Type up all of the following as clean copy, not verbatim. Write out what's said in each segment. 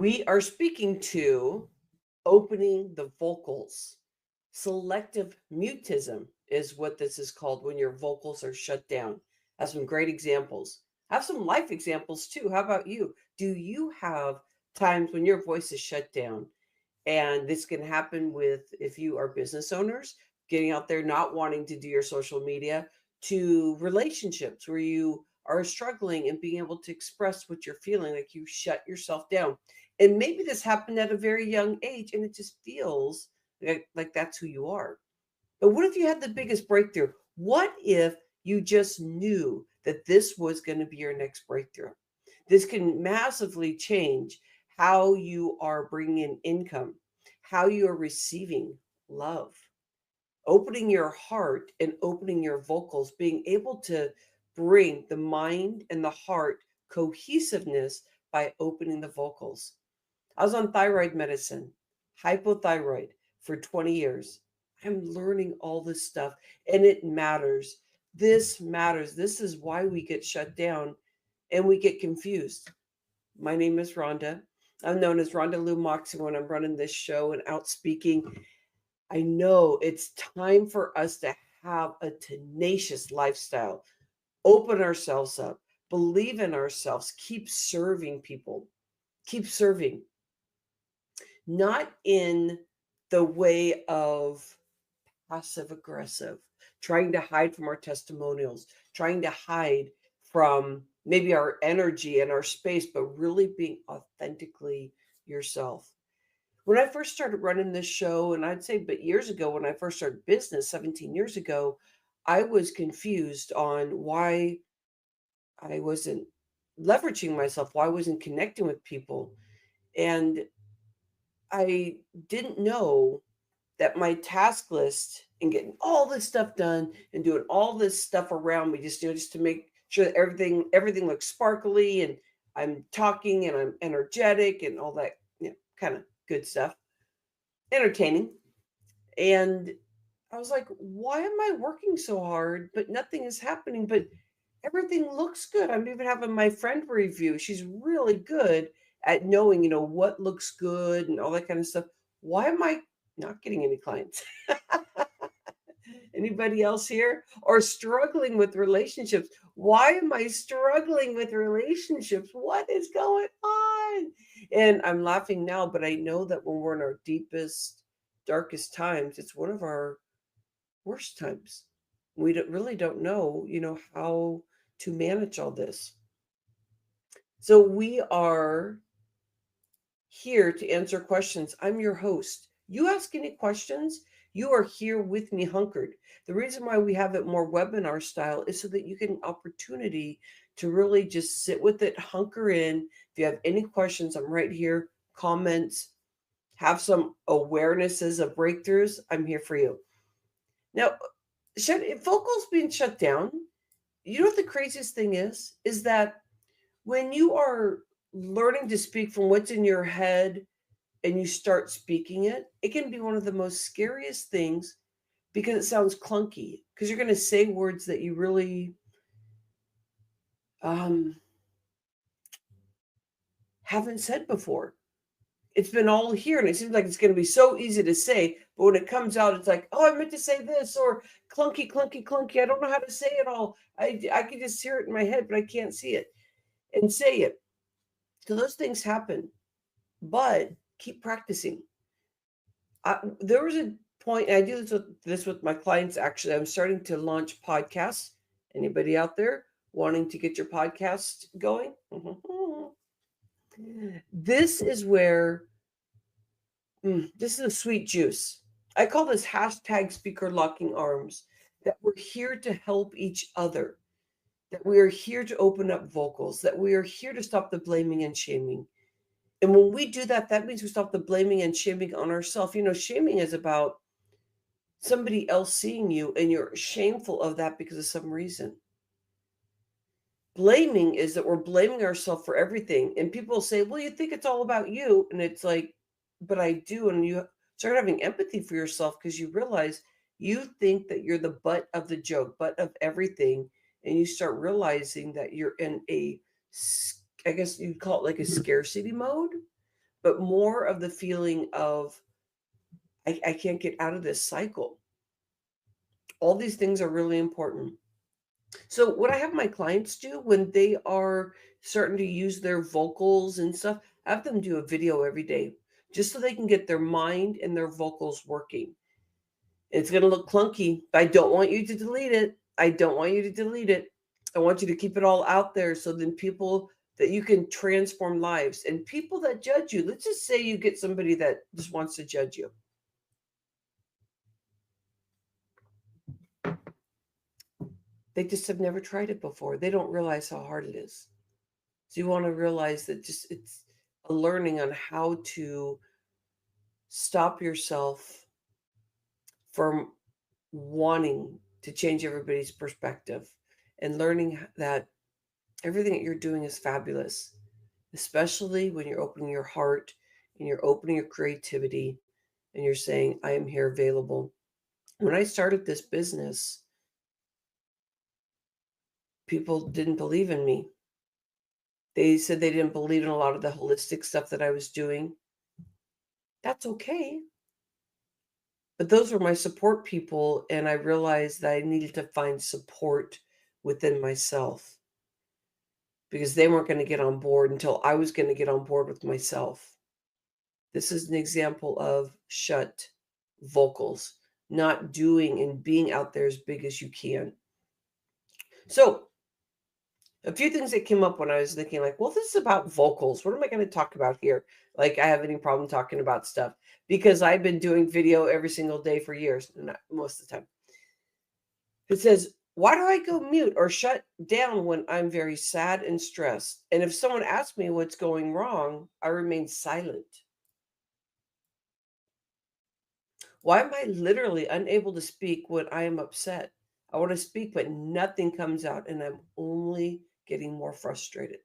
We are speaking to opening the vocals. Selective mutism is what this is called when your vocals are shut down. I have some great examples. I have some life examples too. How about you? Do you have times when your voice is shut down? And this can happen with, if you are business owners, getting out there, not wanting to do your social media, to relationships where you are struggling and being able to express what you're feeling, like you shut yourself down. And maybe this happened at a very young age and it just feels like that's who you are. But what if you had the biggest breakthrough? What if you just knew that this was going to be your next breakthrough? This can massively change how you are bringing in income, how you are receiving love, opening your heart and opening your vocals, being able to bring the mind and the heart cohesiveness by opening the vocals. I was on thyroid medicine, hypothyroid, for 20 years. I'm learning all this stuff and it matters. This matters. This is why we get shut down and we get confused. My name is Rhonda. I'm known as Rhonda Lou Moxy when I'm running this show and out speaking. I know it's time for us to have a tenacious lifestyle, open ourselves up, believe in ourselves, keep serving people, keep serving, not in the way of passive aggressive, trying to hide from our testimonials, trying to hide from maybe our energy and our space, but really being authentically yourself. When I first started running this show, and I'd say, but years ago, when I first started business 17 years ago, I was confused on why I wasn't leveraging myself, why I wasn't connecting with people. And I didn't know that my task list and getting all this stuff done and doing all this stuff around me, just to make sure that everything looks sparkly and I'm talking and I'm energetic and all that, kind of good stuff, entertaining. And I was like, why am I working so hard but nothing is happening? But everything looks good. I'm even having my friend review. She's really good at knowing, what looks good and all that kind of stuff. Why am I not getting any clients? Anybody else here? Or struggling with relationships? Why am I struggling with relationships? What is going on? And I'm laughing now, but I know that when we're in our deepest, darkest times, it's one of our worst times. We really don't know, how to manage all this. So we are here to answer questions. I'm your host. You ask any questions, you are here with me hunkered. The reason why we have it more webinar style is so that you get an opportunity to really just sit with it, hunker in. If you have any questions, I'm right here. Comments, have some awarenesses of breakthroughs, I'm here for you. Now, vocals being shut down, you know what the craziest thing is that when you are learning to speak from what's in your head and you start speaking it, it can be one of the most scariest things because it sounds clunky. Because you're going to say words that you really um, haven't said before. It's been all here, and it seems like it's going to be so easy to say, but when it comes out, it's like, oh, I meant to say this, or clunky, clunky, clunky. I don't know how to say it all. I can just hear it in my head, but I can't see it and say it. So those things happen, but keep practicing. There was a point, and I do this with my clients. Actually, I'm starting to launch podcasts. Anybody out there wanting to get your podcast going? This is where this is a sweet juice. I call this hashtag speaker locking arms. That we're here to help each other. That we are here to open up vocals. That we are here to stop the blaming and shaming. And when we do that, that means we stop the blaming and shaming on ourselves. Shaming is about somebody else seeing you and you're shameful of that because of some reason. Blaming is that we're blaming ourselves for everything. And people say, well, you think it's all about you. And it's like, but I do. And you start having empathy for yourself because you realize you think that you're the butt of the joke, butt of everything. And you start realizing that you're in I guess you'd call it like a scarcity mode. but more of the feeling of, I can't get out of this cycle. All these things are really important. So what I have my clients do when they are starting to use their vocals and stuff, I have them do a video every day just so they can get their mind and their vocals working. It's going to look clunky, but I don't want you to delete it. I don't want you to delete it. I want you to keep it all out there so then people that you can transform lives. And people that judge you, let's just say you get somebody that just wants to judge you. They just have never tried it before. They don't realize how hard it is. So you want to realize that just it's a learning on how to stop yourself from wanting to change everybody's perspective and learning that everything that you're doing is fabulous, especially when you're opening your heart and you're opening your creativity and you're saying, I am here available. When I started this business, people didn't believe in me. They said they didn't believe in a lot of the holistic stuff that I was doing. That's okay. But those were my support people, and I realized that I needed to find support within myself because they weren't going to get on board until I was going to get on board with myself. This is an example of shut vocals, not doing and being out there as big as you can. So a few things that came up when I was thinking like, well, this is about vocals. What am I going to talk about here? Like I have any problem talking about stuff because I've been doing video every single day for years, not most of the time. It says, why do I go mute or shut down when I'm very sad and stressed? And if someone asks me what's going wrong, I remain silent. Why am I literally unable to speak when I am upset? I want to speak, but nothing comes out and I'm only getting more frustrated.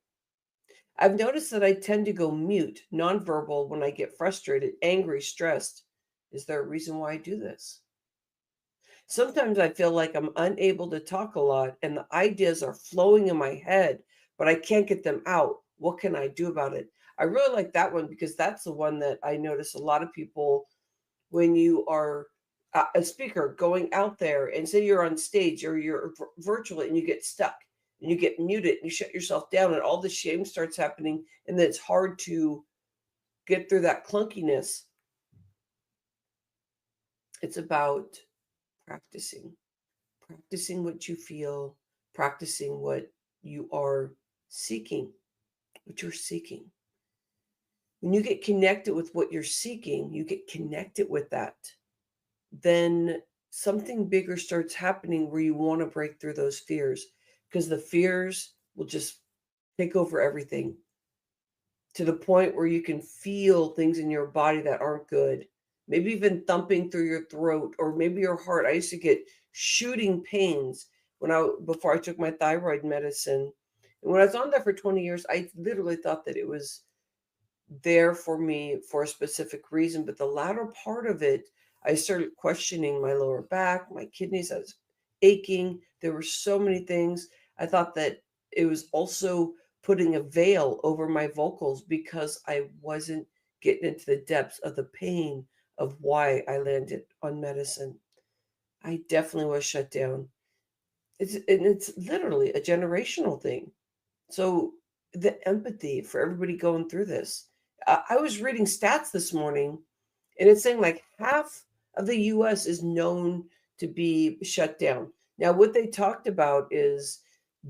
I've noticed that I tend to go mute, nonverbal when I get frustrated, angry, stressed. Is there a reason why I do this? Sometimes I feel like I'm unable to talk a lot and the ideas are flowing in my head, but I can't get them out. What can I do about it? I really like that one because that's the one that I notice a lot of people when you are a speaker going out there and say you're on stage or you're virtually and you get stuck and you get muted and you shut yourself down and all the shame starts happening and then it's hard to get through that clunkiness. It's about practicing what you feel, practicing what you are seeking, what you're seeking. When you get connected with what you're seeking, you get connected with that, then something bigger starts happening where you want to break through those fears because the fears will just take over everything to the point where you can feel things in your body that aren't good. Maybe even thumping through your throat or maybe your heart. I used to get shooting pains before I took my thyroid medicine. And when I was on there for 20 years, I literally thought that it was there for me for a specific reason. But the latter part of it, I started questioning my lower back, my kidneys. I was aching. There were so many things. I thought that it was also putting a veil over my vocals because I wasn't getting into the depths of the pain of why I landed on medicine. I definitely was shut down. It's literally a generational thing. So the empathy for everybody going through this. I was reading stats this morning, and it's saying like half of the U.S. is known to be shut down. Now, what they talked about is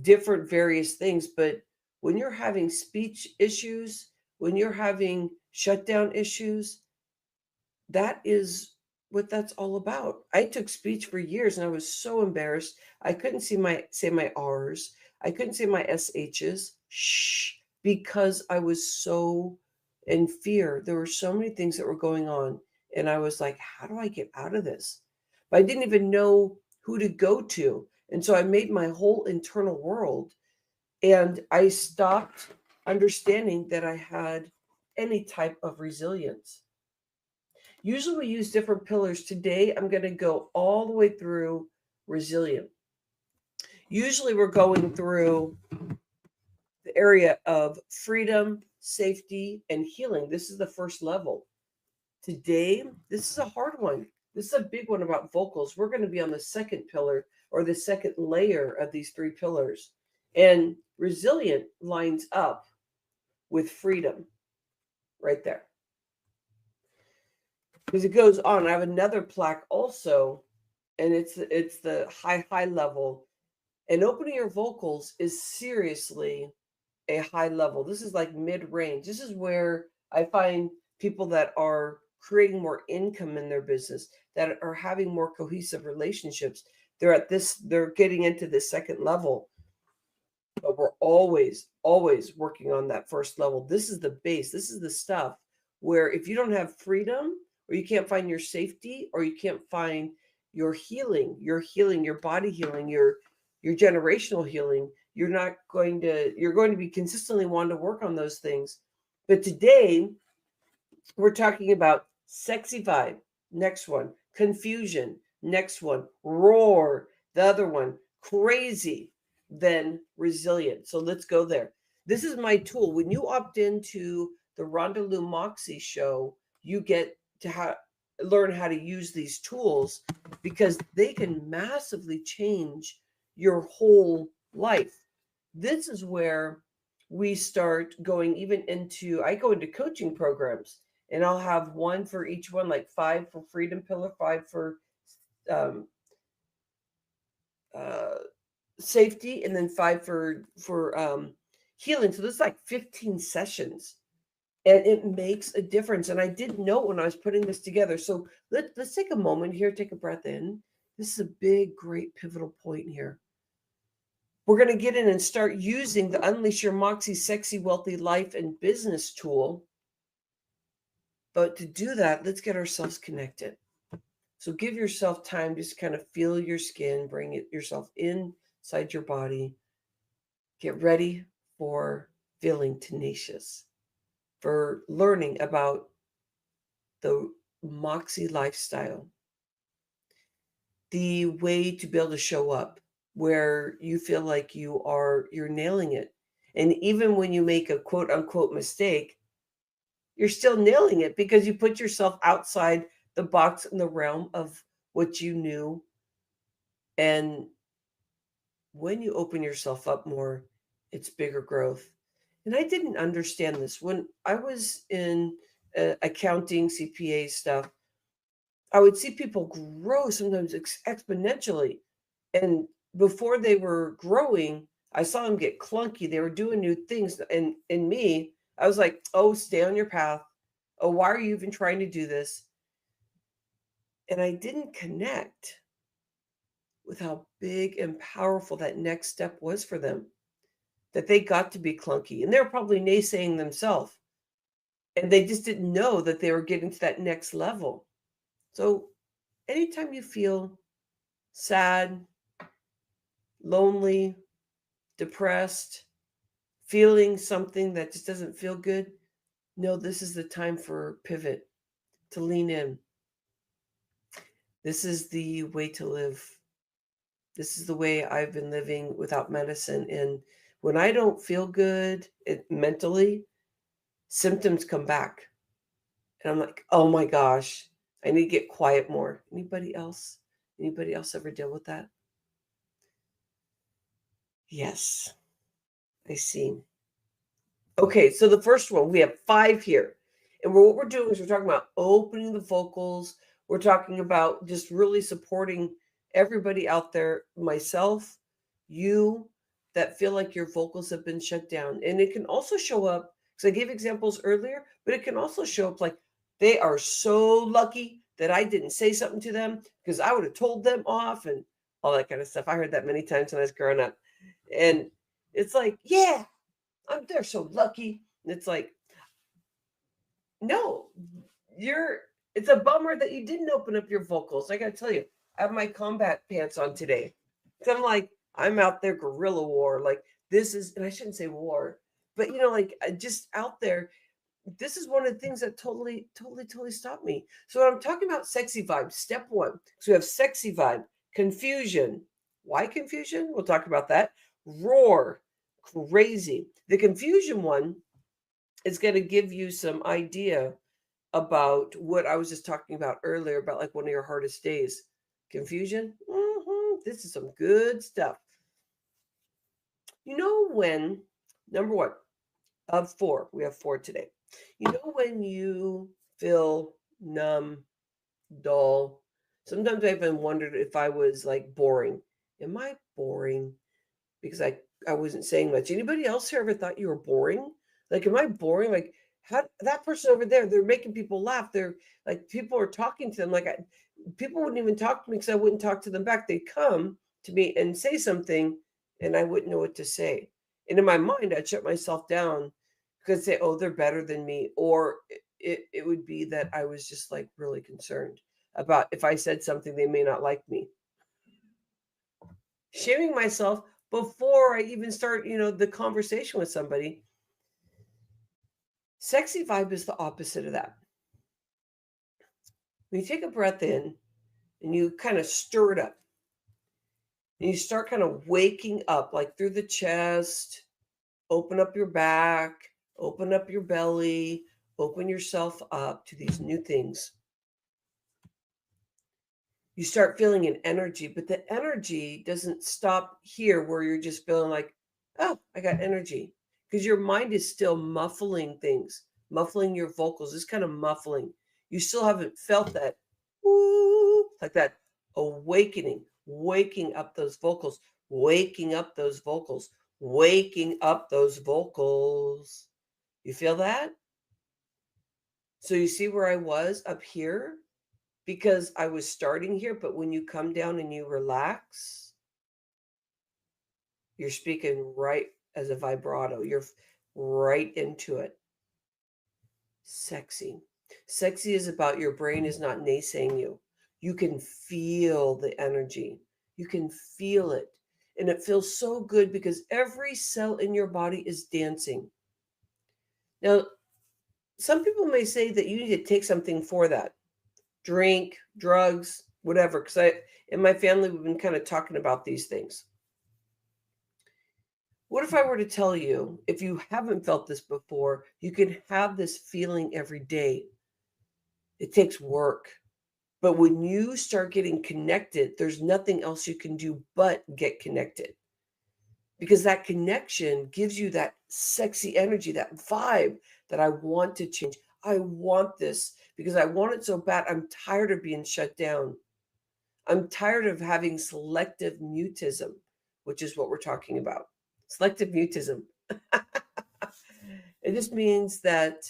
different various things, but when you're having speech issues, when you're having shutdown issues, that is what that's all about. I took speech for years and I was so embarrassed. I couldn't say my R's. I couldn't say my SH's because I was so in fear. There were so many things that were going on. And I was like, how do I get out of this? But I didn't even know who to go to. And so I made my whole internal world and I stopped understanding that I had any type of resilience. Usually we use different pillars. Today, I'm going to go all the way through resilient. Usually we're going through the the area of freedom, safety, and healing. This is the first level. Today, this is a hard one. This is a big one about vocals. We're going to be on the second pillar, or the second layer of these three pillars. And resilient lines up with freedom right there. Because it goes on. I have another plaque also, and it's the high level. And opening your vocals is seriously a high level. This is like mid-range. This is where I find people that are creating more income in their business, that are having more cohesive relationships. They're getting into the second level. But we're always working on that first level. This is the base. This is the stuff where if you don't have freedom, or you can't find your safety, or you can't find your healing, your body healing, your generational healing, you're going to be consistently wanting to work on those things. But today we're talking about sexy vibe, next one, confusion, next one, roar, the other one, crazy, then resilient. So let's go there. This is my tool. When you opt into the Rhonda Lou Moxy Show, you get to learn how to use these tools, because they can massively change your whole life. This is where we start going even into, I go into coaching programs, and I'll have one for each one, like 5 for freedom pillar, 5 for safety, and then 5 for healing. So there's like 15 sessions, and it makes a difference. And I didn't know when I was putting this together. So let's take a moment here, take a breath in. This is a big, great pivotal point here. We're going to get in and start using the Unleash Your Moxie Sexy Wealthy Life and Business tool. But to do that, let's get ourselves connected. So give yourself time, just kind of feel your skin, bring yourself inside your body. Get ready for feeling tenacious, for learning about the Moxie lifestyle, the way to be able to show up where you feel like you're nailing it. And even when you make a quote unquote mistake, you're still nailing it, because you put yourself outside the box in the realm of what you knew. And when you open yourself up more, it's bigger growth. And I didn't understand this when I was in accounting, CPA stuff. I would see people grow sometimes exponentially. And before they were growing, I saw them get clunky. They were doing new things. And in me, I was like, oh, stay on your path. Oh, why are you even trying to do this? And I didn't connect with how big and powerful that next step was for them, that they got to be clunky. And they were probably naysaying themselves. And they just didn't know that they were getting to that next level. So anytime you feel sad, lonely, depressed, feeling something that just doesn't feel good, no, this is the time for pivot, to lean in. This is the way to live. This is the way I've been living without medicine. And when I don't feel good mentally, symptoms come back. And I'm like, oh my gosh, I need to get quiet more. Anybody else? Anybody else ever deal with that? Yes, I see. Okay, so the first one, we have 5 here. And what we're doing is we're talking about opening the vocals. We're talking about just really supporting everybody out there, myself, you, that feel like your vocals have been shut down. And it can also show up, because I gave examples earlier, but it can also show up like they are so lucky that I didn't say something to them, because I would have told them off and all that kind of stuff. I heard that many times when I was growing up. And it's like, yeah, they're so lucky. And it's like, no, it's a bummer that you didn't open up your vocals. I got to tell you, I have my combat pants on today. So I'm like, I'm out there guerrilla war. Like this is, and I shouldn't say war, but like just out there. This is one of the things that totally stopped me. So I'm talking about sexy vibe, step 1. So we have sexy vibe, confusion. Why confusion? We'll talk about that. Roar, crazy. The confusion one is going to give you some idea about what I was just talking about earlier about like one of your hardest days. Confusion. This is some good stuff. You know when, number one, of four, we have four today. You know when you feel numb, dull. Sometimes I've even wondered if I was like boring. Am I boring? Because I wasn't saying much. Anybody else here ever thought you were boring? Like, am I boring? Like, how that person over there, they're making people laugh. They're like people are talking to them. Like people wouldn't even talk to me because I wouldn't talk to them back. They'd come to me and say something, and I wouldn't know what to say. And in my mind, I'd shut myself down because say, "Oh, they're better than me," or it would be that I was just like really concerned about if I said something, they may not like me. Shaming myself before I even start, the conversation with somebody. Sexy vibe is the opposite of that. When you take a breath in and you kind of stir it up and you start kind of waking up like through the chest, open up your back, open up your belly, open yourself up to these new things. You start feeling an energy, but the energy doesn't stop here where you're just feeling like, oh, I got energy. Because your mind is still muffling things, muffling your vocals. It's kind of muffling. You still haven't felt that, woo, like that awakening, waking up those vocals, waking up those vocals, waking up those vocals. You feel that? So you see where I was up here? Because I was starting here, but when you come down and you relax, you're speaking right as a vibrato. You're right into it. Sexy. Sexy is about your brain is not naysaying you. You can feel the energy. You can feel it. And it feels so good because every cell in your body is dancing. Now, some people may say that you need to take something for that. Drink, drugs, whatever. Because in my family, we've been kind of talking about these things. What if I were to tell you, if you haven't felt this before, you can have this feeling every day? It takes work. But when you start getting connected, there's nothing else you can do but get connected. Because that connection gives you that sexy energy, that vibe that I want to change. I want this because I want it so bad. I'm tired of being shut down. I'm tired of having selective mutism, which is what we're talking about. Selective mutism. It just means that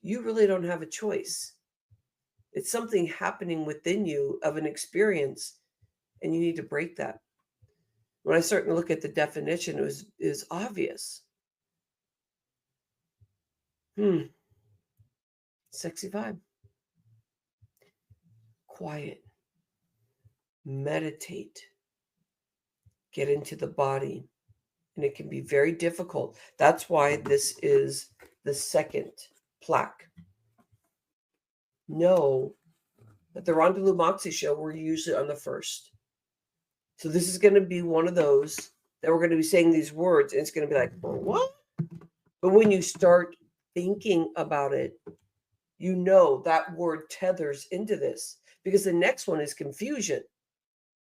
you really don't have a choice. It's something happening within you of an experience, and you need to break that. When I start to look at the definition, it is obvious. Sexy vibe. Quiet. Meditate. Get into the body. And it can be very difficult. That's why this is the second plaque. Know that the Rhonda Lou Moxy Show, we're usually on the first. So this is going to be one of those that we're going to be saying these words, and it's going to be like, what? But when you start thinking about it, you know that word tethers into this because the next one is confusion.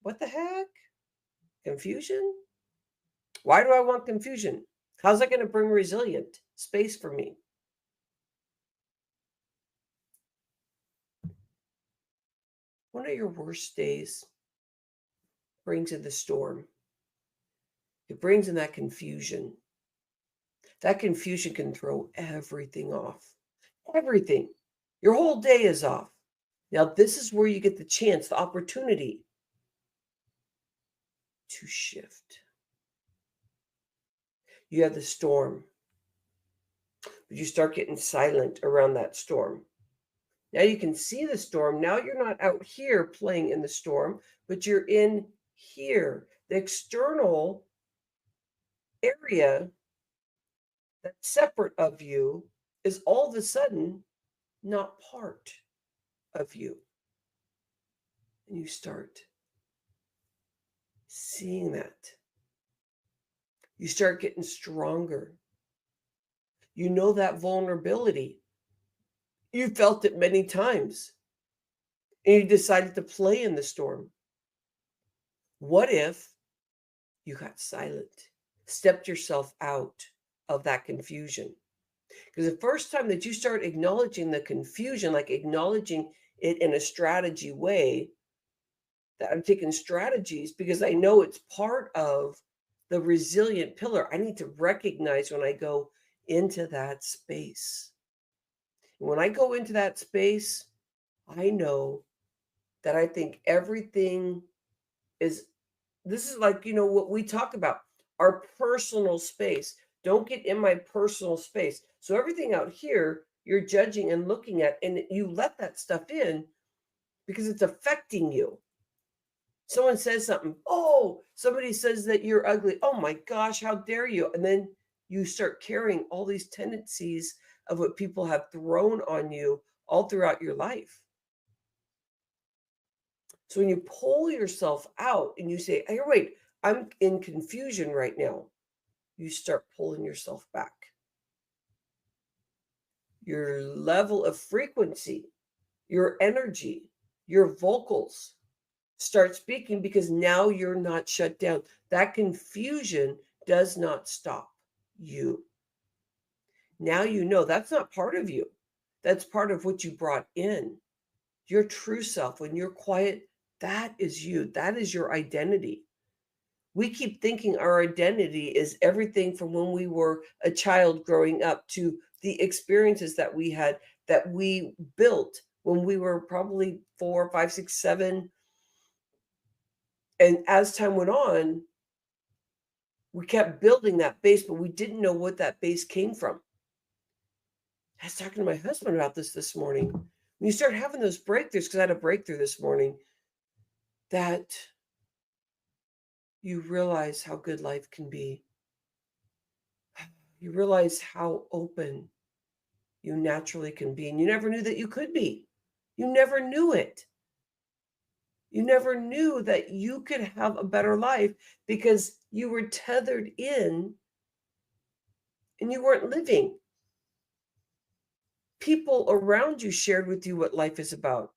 What the heck? Confusion? Why do I want confusion? How's that going to bring resilient space for me? One of your worst days brings in the storm. It brings in that confusion. That confusion can throw everything off. Everything. Your whole day is off. Now, this is where you get the chance, the opportunity to shift. You have the storm, but you start getting silent around that storm. Now you can see the storm. Now you're not out here playing in the storm, but you're in here. The external area that's separate of you is all of a sudden not part of you. And you start seeing that. You start getting stronger. You know that vulnerability. You felt it many times, and you decided to play in the storm. What if you got silent, stepped yourself out of that confusion? Because the first time that you start acknowledging the confusion, like acknowledging it in a strategy way, that I'm taking strategies because I know it's part of the resilient pillar. I need to recognize when I go into that space. When I go into that space, I know that I think everything is, this is like, what we talk about, our personal space. Don't get in my personal space. So everything out here, you're judging and looking at, and you let that stuff in because it's affecting you. Someone says something, oh, somebody says that you're ugly. Oh my gosh, how dare you? And then you start carrying all these tendencies of what people have thrown on you all throughout your life. So when you pull yourself out and you say, hey, wait, I'm in confusion right now, you start pulling yourself back. Your level of frequency, your energy, your vocals start speaking because now you're not shut down. That confusion does not stop you. Now you know that's not part of you. That's part of what you brought in. Your true self, when you're quiet, that is you. That is your identity. We keep thinking our identity is everything from when we were a child growing up to the experiences that we had, that we built when we were probably 4, 5, 6, 7. And as time went on, we kept building that base, but we didn't know what that base came from. I was talking to my husband about this morning. When you start having those breakthroughs, because I had a breakthrough this morning, that you realize how good life can be. You realize how open you naturally can be. And you never knew that you could be. You never knew it. You never knew that you could have a better life because you were tethered in and you weren't living. People around you shared with you what life is about.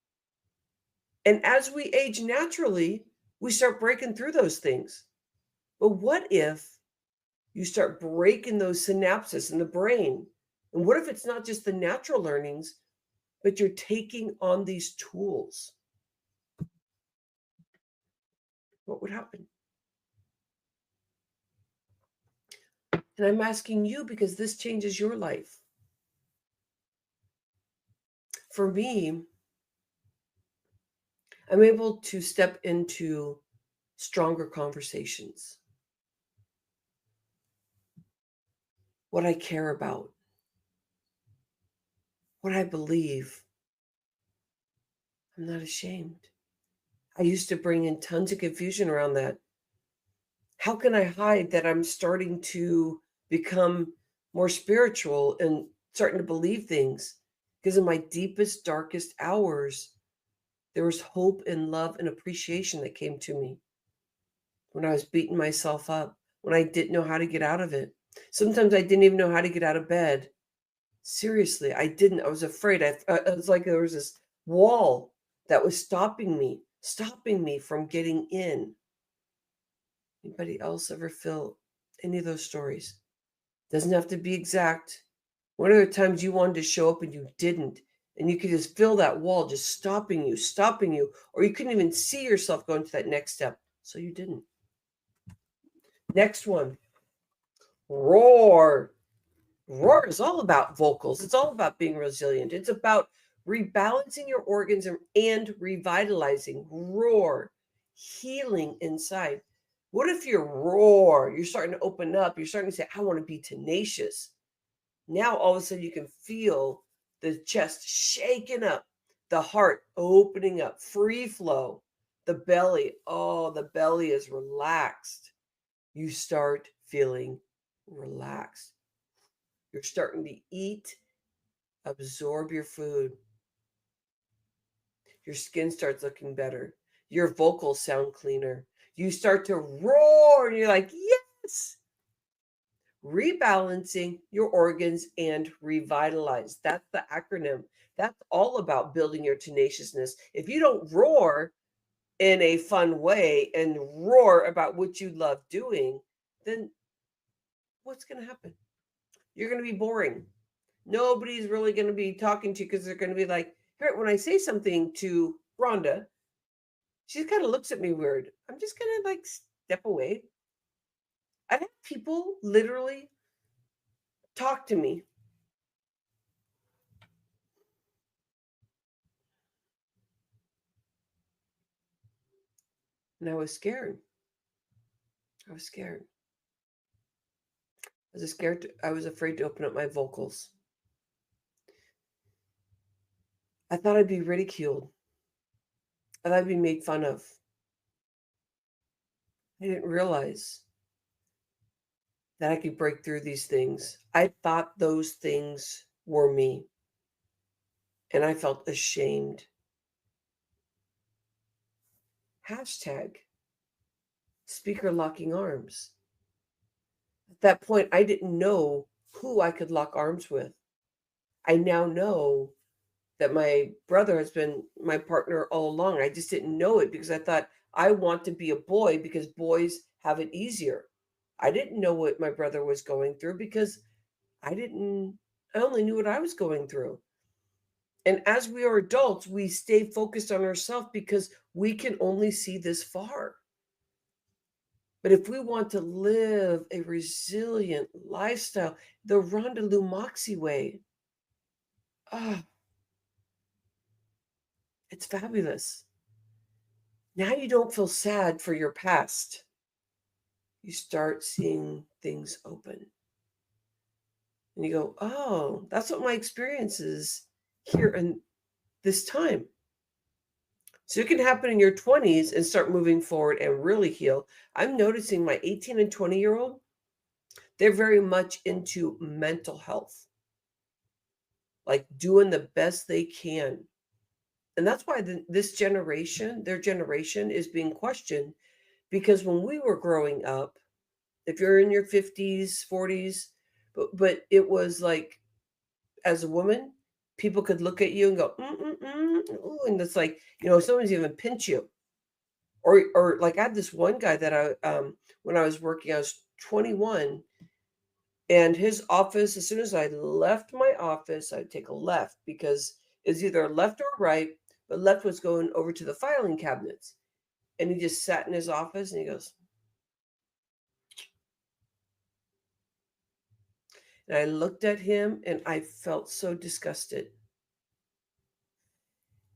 And as we age naturally, we start breaking through those things. But what if you start breaking those synapses in the brain? And what if it's not just the natural learnings, but you're taking on these tools? What would happen? And I'm asking you because this changes your life. For me, I'm able to step into stronger conversations. What I care about, what I believe. I'm not ashamed. I used to bring in tons of confusion around that. How can I hide that I'm starting to become more spiritual and starting to believe things? Because in my deepest, darkest hours, there was hope and love and appreciation that came to me when I was beating myself up, when I didn't know how to get out of it. Sometimes I didn't even know how to get out of bed. Seriously, I didn't. I was afraid. It was like there was this wall that was stopping me from getting in. Anybody else ever feel any of those stories? Doesn't have to be exact. What are the times you wanted to show up and you didn't? And you could just feel that wall just stopping you, or you couldn't even see yourself going to that next step. So you didn't. Next one, roar. Roar is all about vocals. It's all about being resilient. It's about rebalancing your organs and revitalizing. Roar, healing inside. What if you roar? You're starting to open up. You're starting to say, I want to be tenacious. Now, all of a sudden, you can feel the chest shaking up, the heart opening up, free flow, the belly. Oh, the belly is relaxed. You start feeling relaxed. You're starting to eat, absorb your food. Your skin starts looking better. Your vocals sound cleaner. You start to roar and you're like, yes. rebalancing your organs and revitalize. That's the acronym. That's all about building your tenaciousness. If you don't roar in a fun way and roar about what you love doing, then what's going to happen? You're going to be boring. Nobody's really going to be talking to you because they're going to be like, here, when I say something to Rhonda, she kind of looks at me weird. I'm just going to like step away. I have people literally talk to me. And I was scared. I was scared. I was afraid to open up my vocals. I thought I'd be ridiculed. I thought I'd be made fun of. I didn't realize that I could break through these things. I thought those things were me. And I felt ashamed. Hashtag speaker locking arms. At that point, I didn't know who I could lock arms with. I now know that my brother has been my partner all along. I just didn't know it because I thought I want to be a boy because boys have it easier. I didn't know what my brother was going through because I only knew what I was going through. And as we are adults, we stay focused on ourselves because we can only see this far. But if we want to live a resilient lifestyle, the Rhonda Lou Moxy way, it's fabulous. Now you don't feel sad for your past. You start seeing things open. And you go, oh, that's what my experience is here in this time. So it can happen in your 20s and start moving forward and really heal. I'm noticing my 18 and 20-year-old, they're very much into mental health, like doing the best they can. And that's why this generation, their generation, is being questioned. Because when we were growing up, if you're in your 50s, 40s, but it was like, as a woman, people could look at you and go, ooh, and it's like, someone's even pinch you. Or like I had this one guy that when I was working, I was 21, and his office, as soon as I left my office, I'd take a left because it's either left or right, but left was going over to the filing cabinets. And he just sat in his office and he goes, and I looked at him and I felt so disgusted.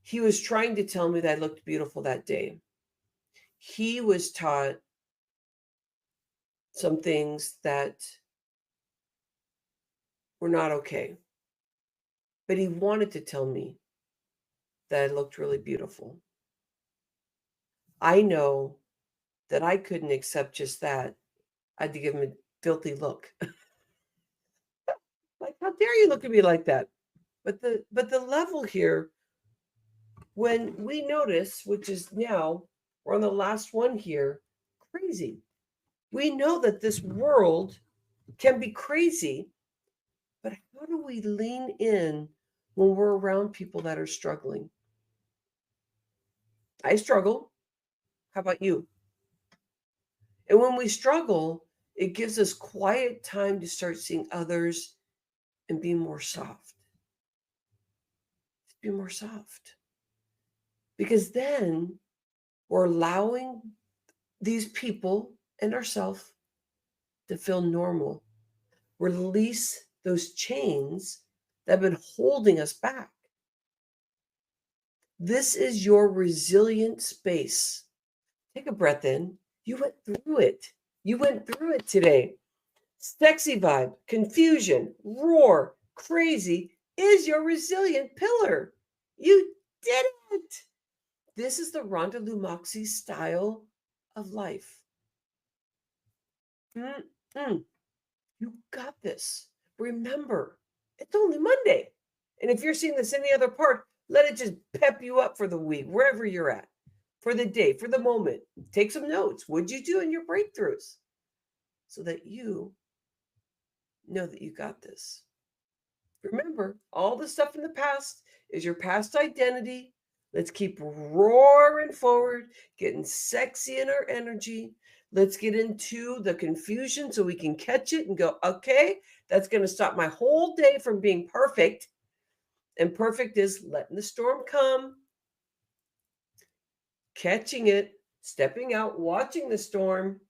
He was trying to tell me that I looked beautiful that day. He was taught some things that were not okay. But he wanted to tell me that I looked really beautiful. I know that I couldn't accept just that. I had to give him a filthy look. Like, how dare you look at me like that? But the level here, when we notice, which is now, we're on the last one here, crazy. We know that this world can be crazy, but how do we lean in when we're around people that are struggling? I struggle. How about you? And when we struggle, it gives us quiet time to start seeing others and be more soft. Be more soft. Because then we're allowing these people and ourselves to feel normal. Release those chains that have been holding us back. This is your resilient space. Take a breath in. You went through it. You went through it today. Sexy vibe, confusion, roar, crazy is your resilient pillar. You did it. This is the Rhonda Lou Moxy style of life. You got this. Remember, it's only Monday. And if you're seeing this any other part, let it just pep you up for the week, wherever you're at, for the day, for the moment. Take some notes. What'd you do in your breakthroughs? So that you know that you got this. Remember, all the stuff in the past is your past identity. Let's keep roaring forward, getting sexy in our energy. Let's get into the confusion so we can catch it and go, okay, that's going to stop my whole day from being perfect. And perfect is letting the storm come, catching it, stepping out, watching the storm,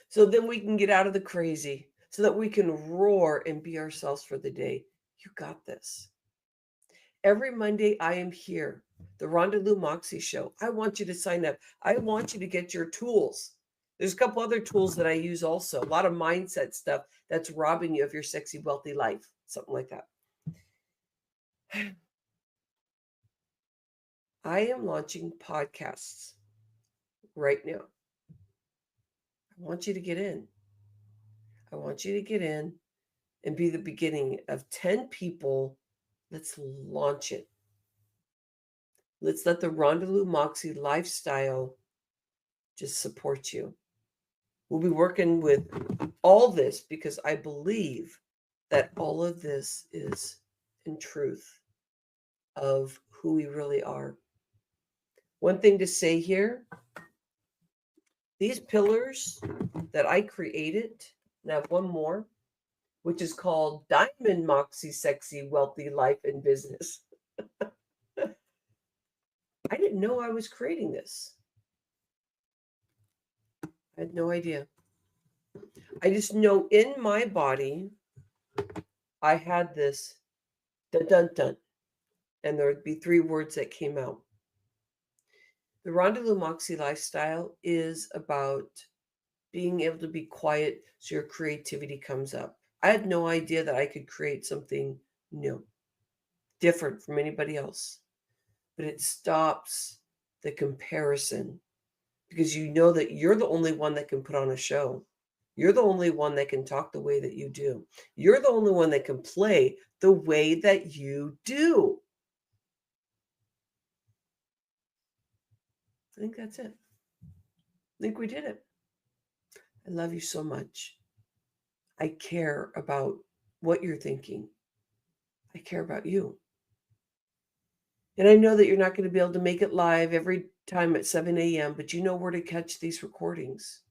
so then we can get out of the crazy, so that we can roar and be ourselves for the day. You got this. Every Monday, I am here, the Rhonda Lou Moxy Show. I want you to sign up. I want you to get your tools. There's a couple other tools that I use also, a lot of mindset stuff that's robbing you of your sexy, wealthy life, something like that. I am launching podcasts right now. I want you to get in. I want you to get in and be the beginning of 10 people. Let's launch it. Let's let the Rhonda Lou Moxy lifestyle just support you. We'll be working with all this because I believe that all of this is in truth of who we really are. One thing to say here, these pillars that I created, and I have one more, which is called Diamond Moxie Sexy Wealthy Life and Business. I didn't know I was creating this. I had no idea. I just know in my body, I had this dun dun dun, and there would be 3 words that came out. The Rhonda Lou Moxy lifestyle is about being able to be quiet so your creativity comes up. I had no idea that I could create something new, different from anybody else, but it stops the comparison because you know that you're the only one that can put on a show. You're the only one that can talk the way that you do. You're the only one that can play the way that you do. I think that's it. I think we did it. I love you so much. I care about what you're thinking. I care about you. And I know that you're not going to be able to make it live every time at 7 a.m., but you know where to catch these recordings.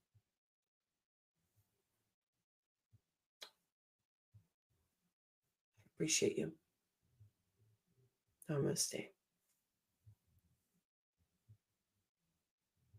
Appreciate you. Namaste.